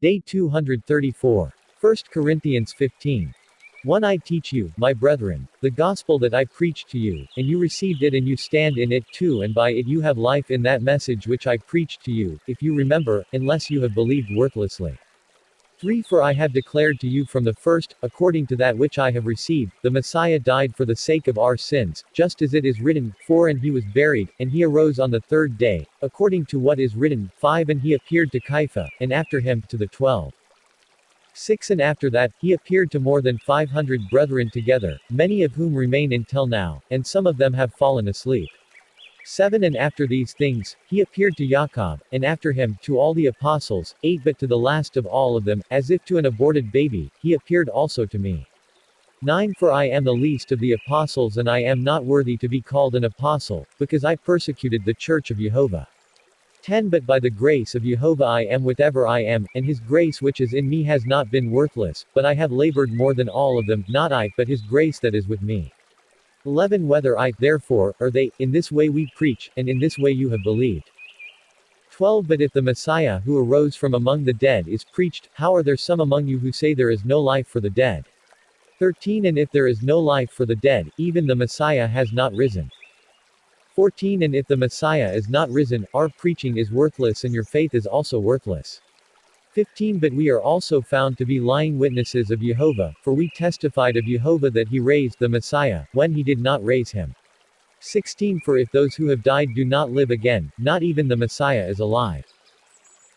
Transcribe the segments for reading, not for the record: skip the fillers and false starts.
Day 234. 1 Corinthians 15. 1 I teach you, my brethren, the gospel that I preached to you, and you received it and you stand in it too, and by it you have life in that message which I preached to you, if you remember, unless you have believed worthlessly. 3 For I have declared to you from the first, according to that which I have received, the Messiah died for the sake of our sins, just as it is written. 4 And he was buried, and he arose on the third day, according to what is written. 5 And he appeared to Kepha, and after him, to the 12. 6 And after that, he appeared to more than 500 brethren together, many of whom remain until now, and some of them have fallen asleep. 7 And after these things, he appeared to Jacob, and after him, to all the apostles. 8 But to the last of all of them, as if to an aborted baby, he appeared also to me. 9 For I am the least of the apostles, and I am not worthy to be called an apostle, because I persecuted the church of Jehovah. 10 But by the grace of Jehovah I am whatever I am, and his grace which is in me has not been worthless, but I have labored more than all of them, not I, but his grace that is with me. 11 Whether I, therefore, or they, in this way we preach, and in this way you have believed. 12 But if the Messiah who arose from among the dead is preached, how are there some among you who say there is no life for the dead? 13 And if there is no life for the dead, even the Messiah has not risen. 14 And if the Messiah is not risen, our preaching is worthless and your faith is also worthless. 15 But we are also found to be lying witnesses of Jehovah, for we testified of Jehovah that he raised the Messiah, when he did not raise him. 16 For if those who have died do not live again, not even the Messiah is alive.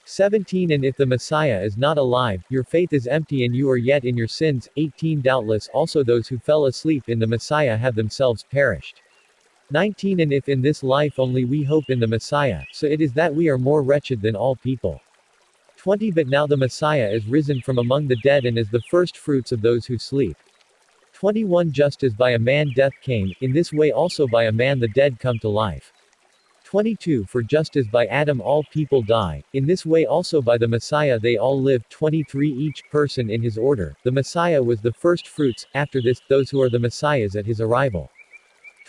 17 And if the Messiah is not alive, your faith is empty and you are yet in your sins. 18 Doubtless also those who fell asleep in the Messiah have themselves perished. 19 And if in this life only we hope in the Messiah, so it is that we are more wretched than all people. 20 But now the Messiah is risen from among the dead and is the first fruits of those who sleep. 21 Just as by a man death came, in this way also by a man the dead come to life. 22 For just as by Adam all people die, in this way also by the Messiah they all live. 23 Each person in his order, the Messiah was the first fruits, after this, those who are the Messiahs at his arrival.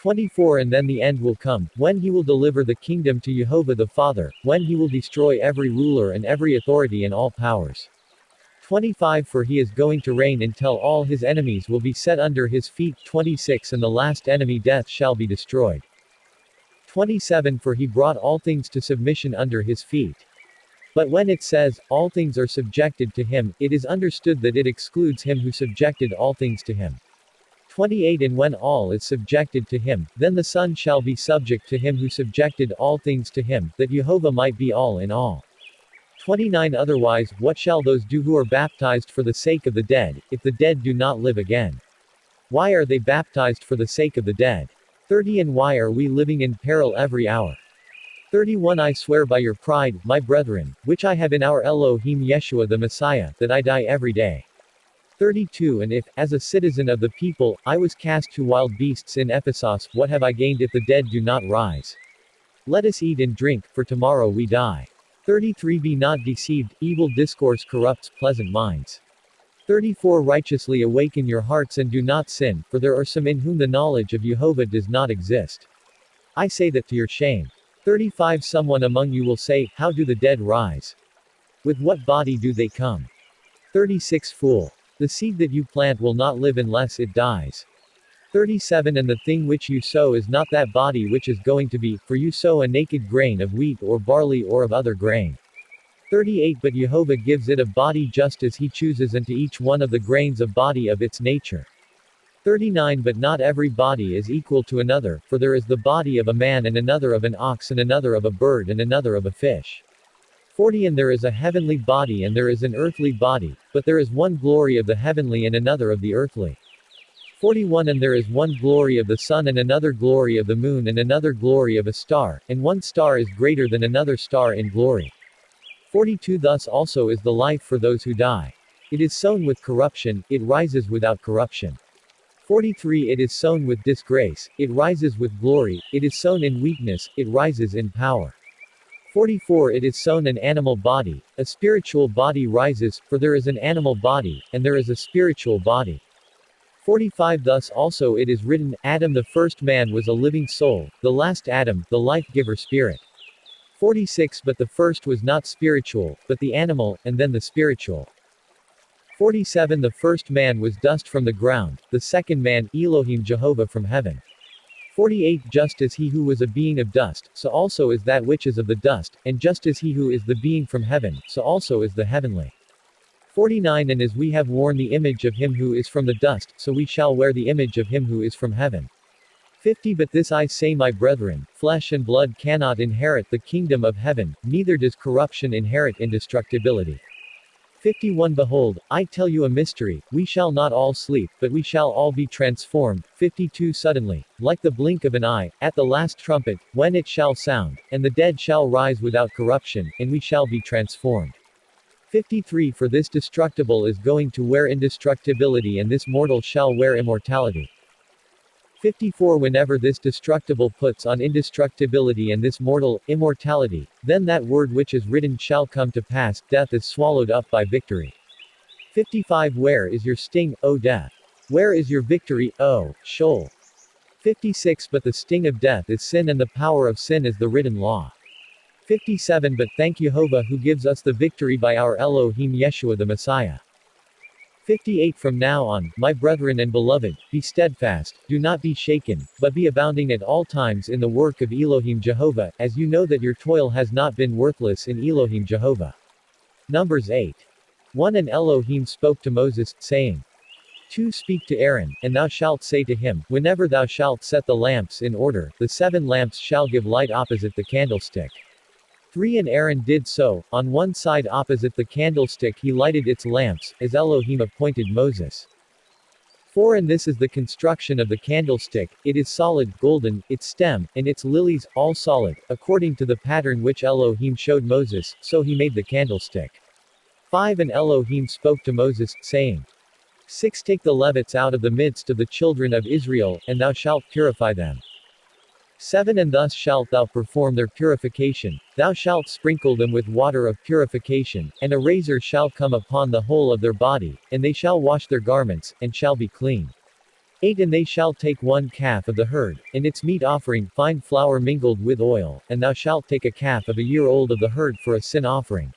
24 And then the end will come, when he will deliver the kingdom to Jehovah the Father, when he will destroy every ruler and every authority and all powers. 25 For he is going to reign until all his enemies will be set under his feet. 26 And the last enemy, death, shall be destroyed. 27 For he brought all things to submission under his feet. But when it says, all things are subjected to him, it is understood that it excludes him who subjected all things to him. 28 And when all is subjected to him, then the Son shall be subject to him who subjected all things to him, that Jehovah might be all in all. 29 Otherwise, what shall those do who are baptized for the sake of the dead, if the dead do not live again? Why are they baptized for the sake of the dead? 30 And why are we living in peril every hour? 31 I swear by your pride, my brethren, which I have in our Elohim Yeshua the Messiah, that I die every day. 32 And if, as a citizen of the people, I was cast to wild beasts in Ephesus, what have I gained if the dead do not rise? Let us eat and drink, for tomorrow we die. 33 Be not deceived, evil discourse corrupts pleasant minds. 34 Righteously awaken your hearts and do not sin, for there are some in whom the knowledge of Jehovah does not exist. I say that to your shame. 35 Someone among you will say, how do the dead rise? With what body do they come? 36 Fool! The seed that you plant will not live unless it dies. 37 And the thing which you sow is not that body which is going to be, for you sow a naked grain of wheat or barley or of other grain. 38 But Jehovah gives it a body just as he chooses, and to each one of the grains a body of its nature. 39 But not every body is equal to another, for there is the body of a man and another of an ox and another of a bird and another of a fish. 40 And there is a heavenly body and there is an earthly body, but there is one glory of the heavenly and another of the earthly. 41 And there is one glory of the sun and another glory of the moon and another glory of a star, and one star is greater than another star in glory. 42 Thus also is the life for those who die. It is sown with corruption, it rises without corruption. 43 It is sown with disgrace, it rises with glory, it is sown in weakness, it rises in power. 44 It is sown an animal body, a spiritual body rises, for there is an animal body, and there is a spiritual body. 45 Thus also it is written, Adam the first man was a living soul, the last Adam, the life-giver spirit. 46 But the first was not spiritual, but the animal, and then the spiritual. 47 The first man was dust from the ground, the second man, Elohim Jehovah from heaven. 48 Just as he who was a being of dust, so also is that which is of the dust, and just as he who is the being from heaven, so also is the heavenly. 49 And as we have worn the image of him who is from the dust, so we shall wear the image of him who is from heaven. 50 But this I say, my brethren, flesh and blood cannot inherit the kingdom of heaven, neither does corruption inherit indestructibility. 51 Behold, I tell you a mystery, we shall not all sleep, but we shall all be transformed. 52 Suddenly, like the blink of an eye, at the last trumpet, when it shall sound, and the dead shall rise without corruption, and we shall be transformed. 53 For this destructible is going to wear indestructibility, and this mortal shall wear immortality. 54 Whenever this destructible puts on indestructibility and this mortal, immortality, then that word which is written shall come to pass, death is swallowed up by victory. 55 Where is your sting, O death? Where is your victory, O Sheol? 56 But the sting of death is sin, and the power of sin is the written law. 57 But thank Jehovah who gives us the victory by our Elohim Yeshua the Messiah. 58 From now on, my brethren and beloved, be steadfast, do not be shaken, but be abounding at all times in the work of Elohim Jehovah, as you know that your toil has not been worthless in Elohim Jehovah. Numbers 8. 1 And Elohim spoke to Moses, saying, 2 Speak to Aaron, and thou shalt say to him, whenever thou shalt set the lamps in order, the 7 lamps shall give light opposite the candlestick. 3 And Aaron did so, on one side opposite the candlestick he lighted its lamps, as Elohim appointed Moses. 4 And this is the construction of the candlestick, it is solid, golden, its stem, and its lilies, all solid, according to the pattern which Elohim showed Moses, so he made the candlestick. 5 And Elohim spoke to Moses, saying, 6 Take the Levites out of the midst of the children of Israel, and thou shalt purify them. 7 And thus shalt thou perform their purification, thou shalt sprinkle them with water of purification, and a razor shall come upon the whole of their body, and they shall wash their garments, and shall be clean. 8 And they shall take 1 calf of the herd, and its meat offering, fine flour mingled with oil, and thou shalt take a calf of a year old of the herd for a sin offering.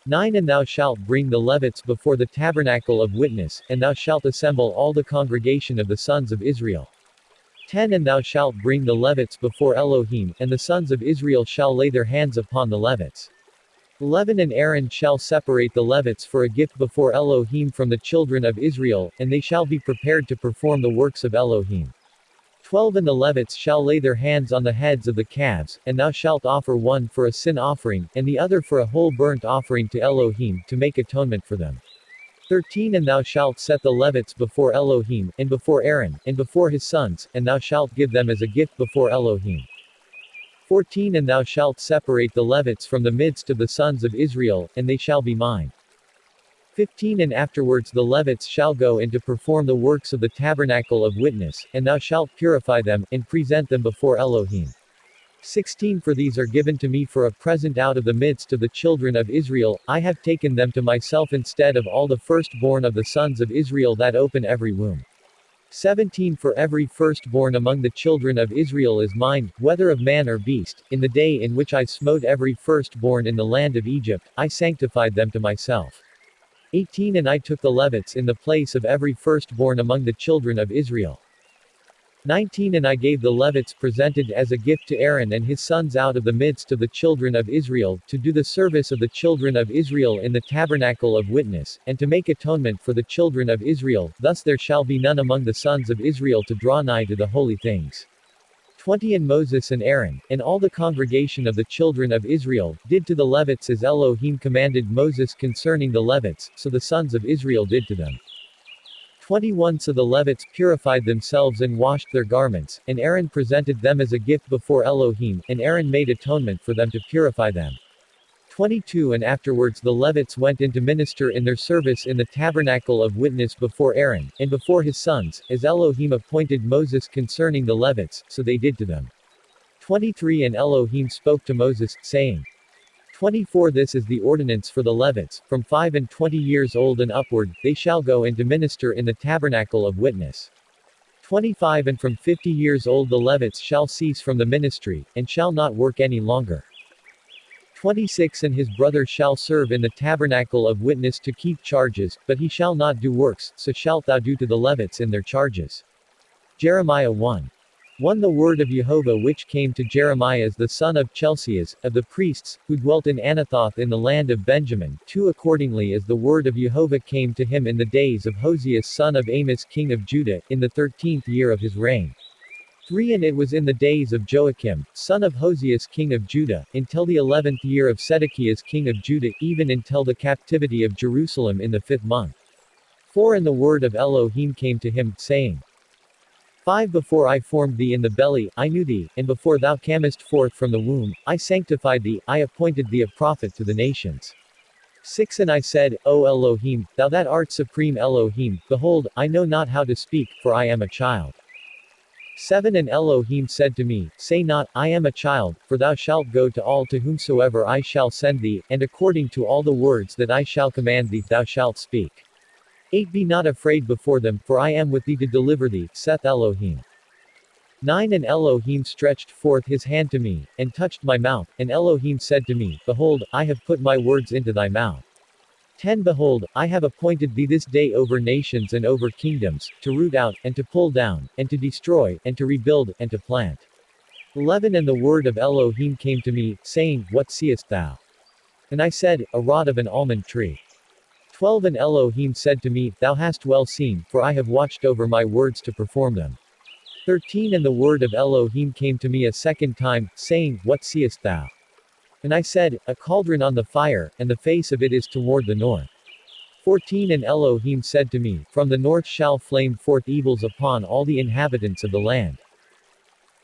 9 And thou shalt bring the Levites before the tabernacle of witness, and thou shalt assemble all the congregation of the sons of Israel. 10 And thou shalt bring the Levites before Elohim, and the sons of Israel shall lay their hands upon the Levites. 11 And Aaron shall separate the Levites for a gift before Elohim from the children of Israel, and they shall be prepared to perform the works of Elohim. 12 And the Levites shall lay their hands on the heads of the calves, and thou shalt offer one for a sin offering, and the other for a whole burnt offering to Elohim, to make atonement for them. 13 And thou shalt set the Levites before Elohim, and before Aaron, and before his sons, and thou shalt give them as a gift before Elohim. 14 And thou shalt separate the Levites from the midst of the sons of Israel, and they shall be mine. 15 And afterwards the Levites shall go in to perform the works of the tabernacle of witness, and thou shalt purify them, and present them before Elohim. 16 For these are given to me for a present out of the midst of the children of Israel, I have taken them to myself instead of all the firstborn of the sons of Israel that open every womb. 17 For every firstborn among the children of Israel is mine, whether of man or beast, in the day in which I smote every firstborn in the land of Egypt, I sanctified them to myself. 18 And I took the Levites in the place of every firstborn among the children of Israel. 19 And I gave the Levites presented as a gift to Aaron and his sons out of the midst of the children of Israel, to do the service of the children of Israel in the tabernacle of witness, and to make atonement for the children of Israel, thus there shall be none among the sons of Israel to draw nigh to the holy things. 20 And Moses and Aaron, and all the congregation of the children of Israel, did to the Levites as Elohim commanded Moses concerning the Levites, so the sons of Israel did to them. 21 So the Levites purified themselves and washed their garments, and Aaron presented them as a gift before Elohim, and Aaron made atonement for them to purify them. 22 And afterwards the Levites went in to minister in their service in the tabernacle of witness before Aaron, and before his sons, as Elohim appointed Moses concerning the Levites, so they did to them. 23 And Elohim spoke to Moses, saying, 24 This is the ordinance for the Levites, from 5 and 20 years old and upward, they shall go in to minister in the tabernacle of witness. 25 And from 50 years old the Levites shall cease from the ministry, and shall not work any longer. 26 And his brother shall serve in the tabernacle of witness to keep charges, but he shall not do works, so shalt thou do to the Levites in their charges. Jeremiah 1. 1 The word of Jehovah which came to Jeremiah the son of Chelcias, of the priests, who dwelt in Anathoth in the land of Benjamin. 2 Accordingly as the word of Jehovah came to him in the days of Hosea son of Amos king of Judah, in the 13th year of his reign. 3 And it was in the days of Joachim, son of Hosea king of Judah, until the 11th year of Sedekias king of Judah, even until the captivity of Jerusalem in the 5th month. 4 And the word of Elohim came to him, saying, 5 Before I formed thee in the belly, I knew thee, and before thou camest forth from the womb, I sanctified thee, I appointed thee a prophet to the nations. 6 And I said, O Elohim, thou that art supreme Elohim, behold, I know not how to speak, for I am a child. 7 And Elohim said to me, Say not, I am a child, for thou shalt go to all to whomsoever I shall send thee, and according to all the words that I shall command thee, thou shalt speak. 8 Be not afraid before them, for I am with thee to deliver thee, saith Elohim. 9 And Elohim stretched forth his hand to me, and touched my mouth, and Elohim said to me, Behold, I have put my words into thy mouth. 10 Behold, I have appointed thee this day over nations and over kingdoms, to root out, and to pull down, and to destroy, and to rebuild, and to plant. 11 And the word of Elohim came to me, saying, What seest thou? And I said, A rod of an almond tree. 12 And Elohim said to me, Thou hast well seen, for I have watched over my words to perform them. 13 And the word of Elohim came to me a second time, saying, What seest thou? And I said, A cauldron on the fire, and the face of it is toward the north. 14 And Elohim said to me, From the north shall flame forth evils upon all the inhabitants of the land.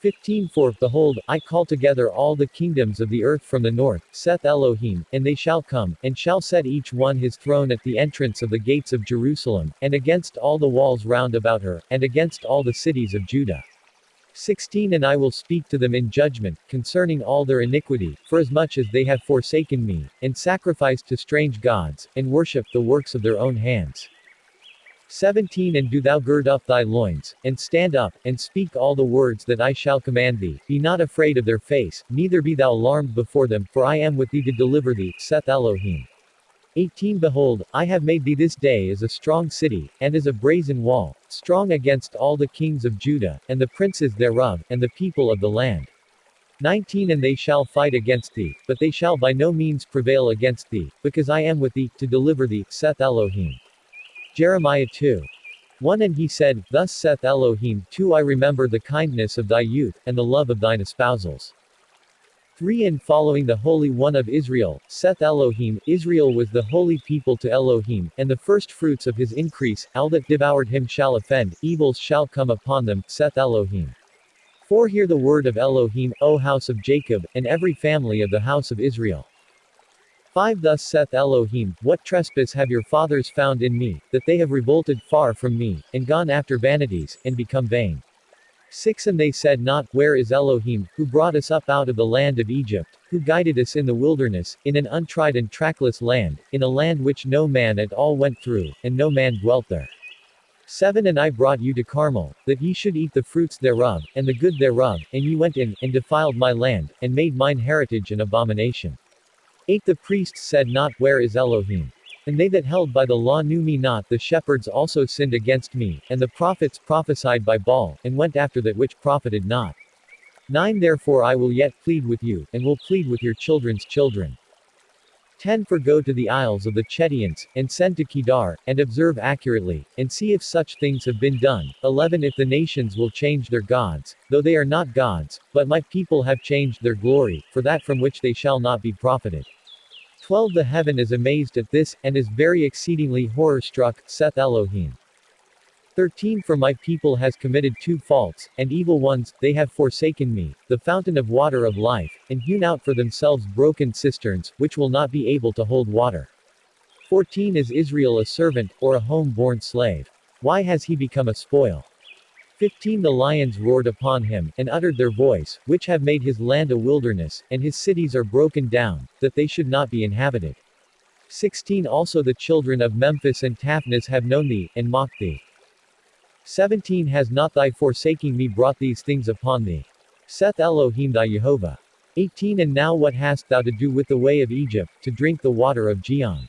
15 For, behold, I call together all the kingdoms of the earth from the north, saith Elohim, and they shall come, and shall set each one his throne at the entrance of the gates of Jerusalem, and against all the walls round about her, and against all the cities of Judah. 16 And I will speak to them in judgment, concerning all their iniquity, forasmuch as they have forsaken me, and sacrificed to strange gods, and worshipped the works of their own hands. 17 And do thou gird up thy loins, and stand up, and speak all the words that I shall command thee. Be not afraid of their face, neither be thou alarmed before them, for I am with thee to deliver thee, saith Elohim. 18 Behold, I have made thee this day as a strong city, and as a brazen wall, strong against all the kings of Judah, and the princes thereof, and the people of the land. 19 And they shall fight against thee, but they shall by no means prevail against thee, because I am with thee, to deliver thee, saith Elohim. Jeremiah 2. 1 And he said, Thus saith Elohim, 2 I remember the kindness of thy youth, and the love of thine espousals. 3 And following the Holy One of Israel, saith Elohim, Israel was the holy people to Elohim, and the first fruits of his increase, all that devoured him shall offend, evils shall come upon them, saith Elohim. 4 Hear the word of Elohim, O house of Jacob, and every family of the house of Israel. 5 Thus saith Elohim, What trespass have your fathers found in me, that they have revolted far from me, and gone after vanities, and become vain. 6 And they said not, Where is Elohim, who brought us up out of the land of Egypt, who guided us in the wilderness, in an untried and trackless land, in a land which no man at all went through, and no man dwelt there. 7 And I brought you to Carmel, that ye should eat the fruits thereof, and the good thereof, and ye went in, and defiled my land, and made mine heritage an abomination. 8 The priests said not, Where is Elohim? And they that held by the law knew me not. The shepherds also sinned against me, and the prophets prophesied by Baal, and went after that which profited not. 9 Therefore I will yet plead with you, and will plead with your children's children. 10 For go to the isles of the Chettians, and send to Kedar, and observe accurately, and see if such things have been done. 11 If the nations will change their gods, though they are not gods, but my people have changed their glory, for that from which they shall not be profited. 12 The heaven is amazed at this, and is very exceedingly horror-struck, saith Elohim. 13 For my people has committed two faults, and evil ones, they have forsaken me, the fountain of water of life, and hewn out for themselves broken cisterns, which will not be able to hold water. 14 Is Israel a servant, or a home-born slave? Why has he become a spoil? 15 The lions roared upon him, and uttered their voice, which have made his land a wilderness, and his cities are broken down, that they should not be inhabited. 16 Also the children of Memphis and Taphnis have known thee, and mocked thee. 17 Has not thy forsaking me brought these things upon thee? Saith Elohim thy Jehovah. 18 And now what hast thou to do with the way of Egypt, to drink the water of Gihon?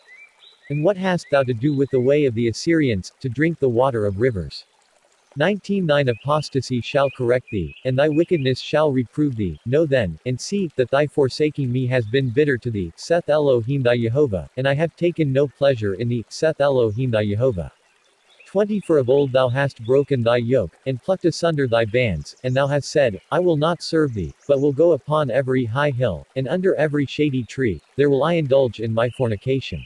And what hast thou to do with the way of the Assyrians, to drink the water of rivers? 19 Thine apostasy shall correct thee, and thy wickedness shall reprove thee. Know then, and see, that thy forsaking me has been bitter to thee, saith Elohim thy Jehovah, and I have taken no pleasure in thee, saith Elohim thy Jehovah. 20 For of old thou hast broken thy yoke, and plucked asunder thy bands, and thou hast said, I will not serve thee, but will go upon every high hill, and under every shady tree, there will I indulge in my fornication.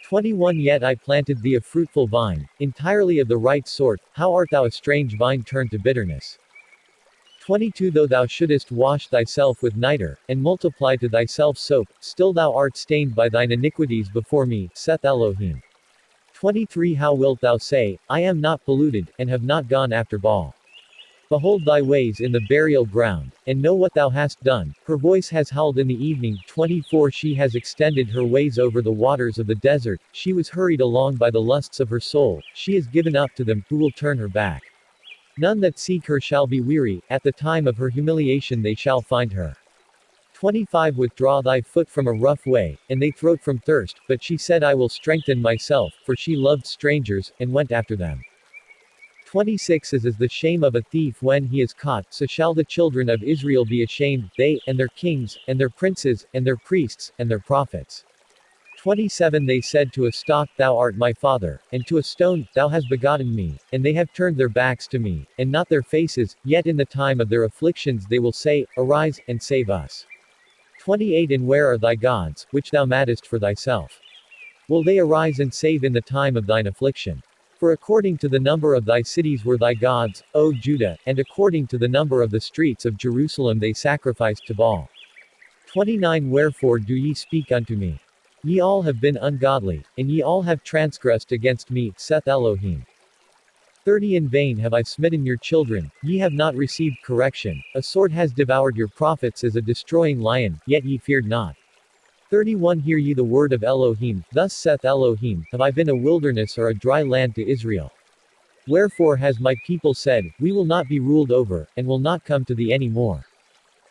21 Yet I planted thee a fruitful vine, entirely of the right sort, how art thou a strange vine turned to bitterness? 22 Though thou shouldest wash thyself with nitre, and multiply to thyself soap, still thou art stained by thine iniquities before me, saith Elohim. 23 How wilt thou say, I am not polluted, and have not gone after Baal? Behold thy ways in the burial ground, and know what thou hast done. Her voice has howled in the evening. 24 She has extended her ways over the waters of the desert, she was hurried along by the lusts of her soul, she is given up to them, who will turn her back. None that seek her shall be weary, at the time of her humiliation they shall find her. 25 Withdraw thy foot from a rough way, and thy throat from thirst, but she said I will strengthen myself, for she loved strangers, and went after them. 26 As is the shame of a thief when he is caught, so shall the children of Israel be ashamed, they, and their kings, and their princes, and their priests, and their prophets. 27 They said to a stock, Thou art my father, and to a stone, Thou hast begotten me, and they have turned their backs to me, and not their faces, yet in the time of their afflictions they will say, Arise, and save us. 28 And where are thy gods, which thou madest for thyself? Will they arise and save in the time of thine affliction? For according to the number of thy cities were thy gods, O Judah, and according to the number of the streets of Jerusalem they sacrificed to Baal. 29 Wherefore do ye speak unto me? Ye all have been ungodly, and ye all have transgressed against me, saith Elohim. 30 In vain have I smitten your children, ye have not received correction, a sword has devoured your prophets as a destroying lion, yet ye feared not. 31 Hear ye the word of Elohim, thus saith Elohim, Have I been a wilderness or a dry land to Israel? Wherefore has my people said, We will not be ruled over, and will not come to thee any more.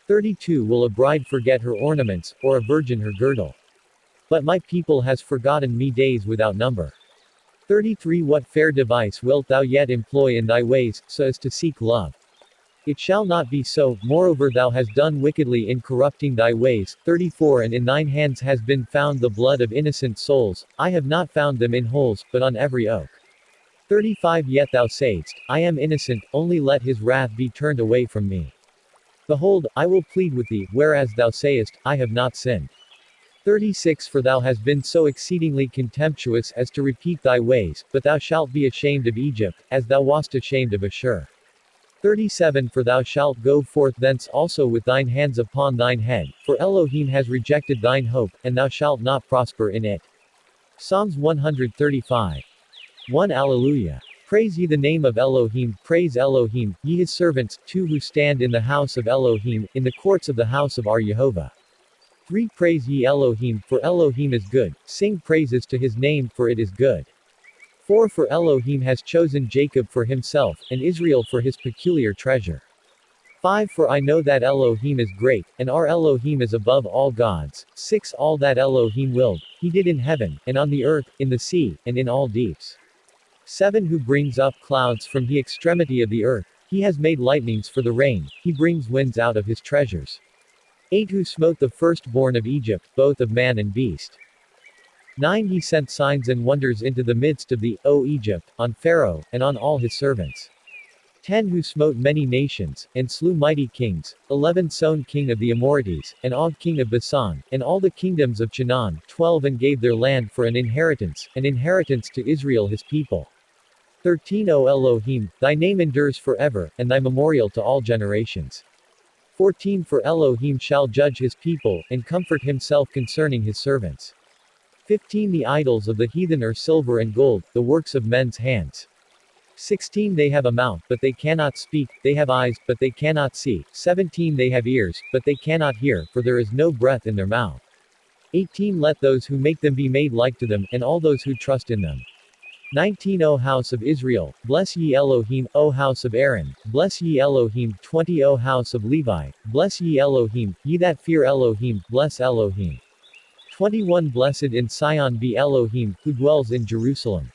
32 Will a bride forget her ornaments, or a virgin her girdle? But my people has forgotten me days without number. 33 What fair device wilt thou yet employ in thy ways, so as to seek love? It shall not be so, moreover thou hast done wickedly in corrupting thy ways. 34 And in thine hands has been found the blood of innocent souls, I have not found them in holes, but on every oak. 35 Yet thou sayest, I am innocent, only let his wrath be turned away from me. Behold, I will plead with thee, whereas thou sayest, I have not sinned. 36 For thou hast been so exceedingly contemptuous as to repeat thy ways, but thou shalt be ashamed of Egypt, as thou wast ashamed of Ashur. 37 For thou shalt go forth thence also with thine hands upon thine head, for Elohim has rejected thine hope, and thou shalt not prosper in it. Psalms 135. 1 Alleluia. Praise ye the name of Elohim, praise Elohim, ye his servants, 2 Who stand in the house of Elohim, in the courts of the house of our Jehovah. 3 Praise ye Elohim, for Elohim is good, sing praises to his name, for it is good. 4 For Elohim has chosen Jacob for himself, and Israel for his peculiar treasure. 5 For I know that Elohim is great, and our Elohim is above all gods. 6 All that Elohim willed, he did in heaven, and on the earth, in the sea, and in all deeps. 7 Who brings up clouds from the extremity of the earth, he has made lightnings for the rain, he brings winds out of his treasures. 8 Who smote the firstborn of Egypt, both of man and beast. 9 He sent signs and wonders into the midst of thee, O Egypt, on Pharaoh, and on all his servants. 10 Who smote many nations, and slew mighty kings, 11 Son king of the Amorites, and Og king of Bashan, and all the kingdoms of Canaan, 12 And gave their land for an inheritance to Israel his people. 13 O Elohim, thy name endures forever, and thy memorial to all generations. 14 For Elohim shall judge his people, and comfort himself concerning his servants. 15 The idols of the heathen are silver and gold, the works of men's hands. 16 They have a mouth, but they cannot speak, they have eyes, but they cannot see. 17 They have ears, but they cannot hear, for there is no breath in their mouth. 18 Let those who make them be made like to them, and all those who trust in them. 19 O house of Israel, bless ye Elohim, O house of Aaron, bless ye Elohim. 20 O house of Levi, bless ye Elohim, ye that fear Elohim, bless Elohim. 21 Blessed in Sion be Elohim, who dwells in Jerusalem.